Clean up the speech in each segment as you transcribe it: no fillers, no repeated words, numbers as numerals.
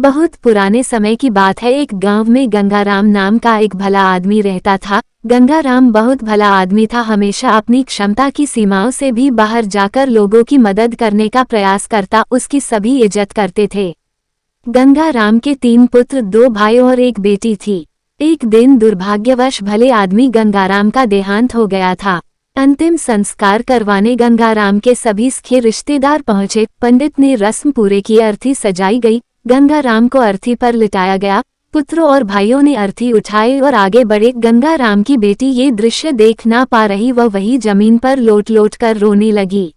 बहुत पुराने समय की बात है। एक गांव में गंगाराम नाम का एक भला आदमी रहता था। गंगाराम बहुत भला आदमी था, हमेशा अपनी क्षमता की सीमाओं से भी बाहर जाकर लोगों की मदद करने का प्रयास करता, उसकी सभी इज्जत करते थे। गंगाराम के 3 पुत्र, 2 भाई और एक बेटी थी। एक दिन दुर्भाग्यवश भले आदमी गंगाराम का देहांत हो गया था। अंतिम संस्कार करवाने गंगाराम के सभी सगे रिश्तेदार पहुंचे। पंडित ने रस्म पूरे की, अर्थी सजाई गई, गंगाराम को अर्थी पर लिटाया गया। पुत्रों और भाइयों ने अर्थी उठाई और आगे बढ़े। गंगाराम की बेटी ये दृश्य देख ना पा रही, वह वही जमीन पर लोट लोट कर रोने लगी।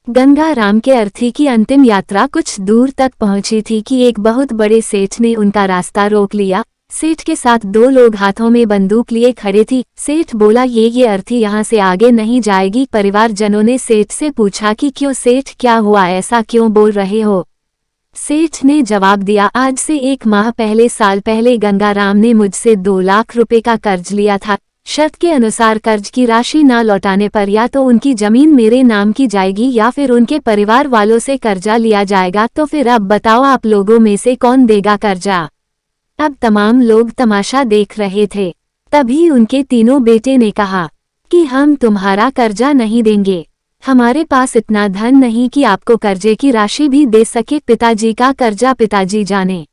गंगाराम के अर्थी की अंतिम यात्रा कुछ दूर तक पहुंची थी कि एक बहुत बड़े सेठ ने उनका रास्ता रोक लिया। सेठ के साथ 2 लोग हाथों में बंदूक लिए खड़े थी। सेठ बोला, ये अर्थी यहाँ से आगे नहीं जाएगी। परिवारजनों ने सेठ से पूछा कि क्यों सेठ, क्या हुआ, ऐसा क्यों बोल रहे हो? सेठ ने जवाब दिया, आज से 1 माह पहले, साल पहले गंगाराम ने मुझसे 2 लाख रुपए का कर्ज लिया था। शर्त के अनुसार कर्ज की राशि ना लौटाने पर या तो उनकी जमीन मेरे नाम की जाएगी या फिर उनके परिवार वालों से कर्जा लिया जाएगा। तो फिर अब बताओ, आप लोगों में से कौन देगा कर्जा? अब तमाम लोग तमाशा देख रहे थे। तभी उनके तीनों बेटे ने कहा कि हम तुम्हारा कर्जा नहीं देंगे, हमारे पास इतना धन नहीं कि आपको कर्जे की राशि भी दे सके। पिताजी का कर्जा पिताजी जाने,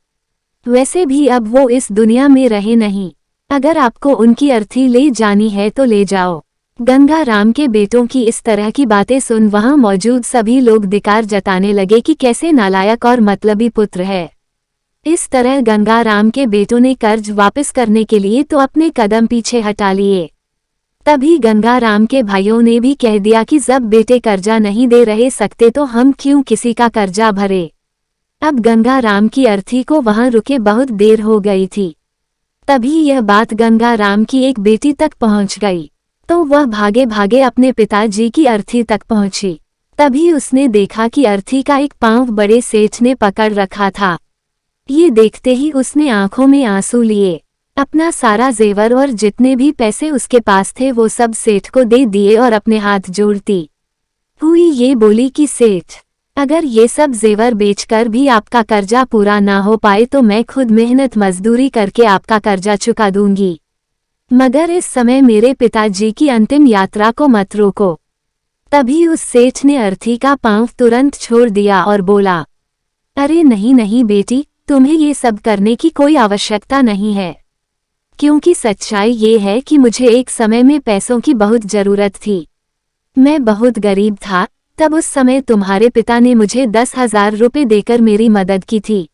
वैसे भी अब वो इस दुनिया में रहे नहीं। अगर आपको उनकी अर्थी ले जानी है तो ले जाओ। गंगाराम के बेटों की इस तरह की बातें सुन वहां मौजूद सभी लोग धिक्कार जताने लगे कि कैसे नालायक और मतलबी पुत्र है। इस तरह गंगाराम के बेटों ने कर्ज वापस करने के लिए तो अपने कदम पीछे हटा लिए। तभी गंगाराम के भाइयों ने भी कह दिया कि जब बेटे कर्जा नहीं दे रहे सकते तो हम क्यों किसी का कर्जा भरे। अब गंगाराम की अर्थी को वहां रुके बहुत देर हो गई थी। तभी यह बात गंगाराम की एक बेटी तक पहुंच गई, तो वह भागे भागे अपने पिताजी की अर्थी तक पहुंची। तभी उसने देखा कि अर्थी का एक पांव बड़े सेठ ने पकड़ रखा था। ये देखते ही उसने आंखों में आंसू लिए, अपना सारा जेवर और जितने भी पैसे उसके पास थे वो सब सेठ को दे दिए और अपने हाथ जोड़ती हुई ये बोली कि सेठ, अगर ये सब जेवर बेचकर भी आपका कर्जा पूरा ना हो पाए तो मैं खुद मेहनत मजदूरी करके आपका कर्जा चुका दूंगी, मगर इस समय मेरे पिताजी की अंतिम यात्रा को मत रोको। तभी उस सेठ ने अर्थी का पांव तुरंत छोड़ दिया और बोला, अरे नहीं नहीं बेटी, तुम्हें ये सब करने की कोई आवश्यकता नहीं है, क्योंकि सच्चाई ये है कि मुझे एक समय में पैसों की बहुत जरूरत थी। मैं बहुत गरीब था, तब उस समय तुम्हारे पिता ने मुझे 10,000 रुपये देकर मेरी मदद की थी।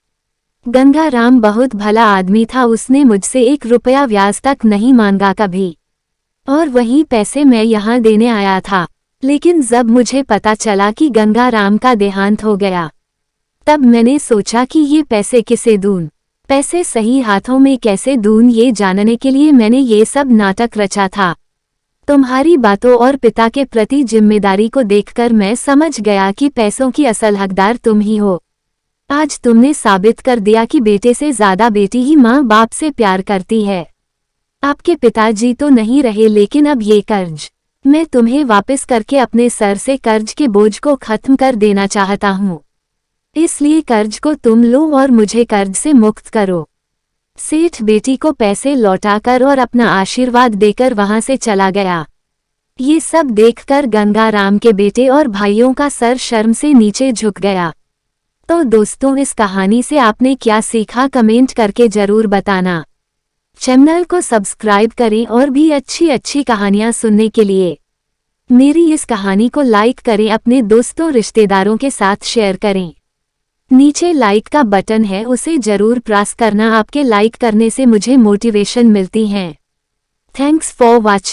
गंगाराम बहुत भला आदमी था, उसने मुझसे 1 रुपया ब्याज तक नहीं मांगा कभी, और वही पैसे मैं यहाँ देने आया था। लेकिन जब मुझे पता चला कि गंगाराम का देहांत हो गया, तब मैंने सोचा कि ये पैसे किसे दूं, पैसे सही हाथों में कैसे दूं, ये जानने के लिए मैंने ये सब नाटक रचा था। तुम्हारी बातों और पिता के प्रति जिम्मेदारी को देखकर मैं समझ गया कि पैसों की असल हकदार तुम ही हो। आज तुमने साबित कर दिया कि बेटे से ज्यादा बेटी ही माँ बाप से प्यार करती है। आपके पिताजी तो नहीं रहे, लेकिन अब ये कर्ज मैं तुम्हें वापस करके अपने सर से कर्ज के बोझ को खत्म कर देना चाहता हूँ, इसलिए कर्ज को तुम लो और मुझे कर्ज से मुक्त करो। सेठ बेटी को पैसे लौटाकर और अपना आशीर्वाद देकर वहां से चला गया। ये सब देखकर गंगाराम के बेटे और भाइयों का सर शर्म से नीचे झुक गया। तो दोस्तों, इस कहानी से आपने क्या सीखा, कमेंट करके जरूर बताना। चैनल को सब्सक्राइब करें और भी अच्छी अच्छी कहानियां सुनने के लिए। मेरी इस कहानी को लाइक करें, अपने दोस्तों रिश्तेदारों के साथ शेयर करें। नीचे लाइक का बटन है, उसे जरूर प्रेस करना, आपके लाइक करने से मुझे मोटिवेशन मिलती है। Thanks for watching.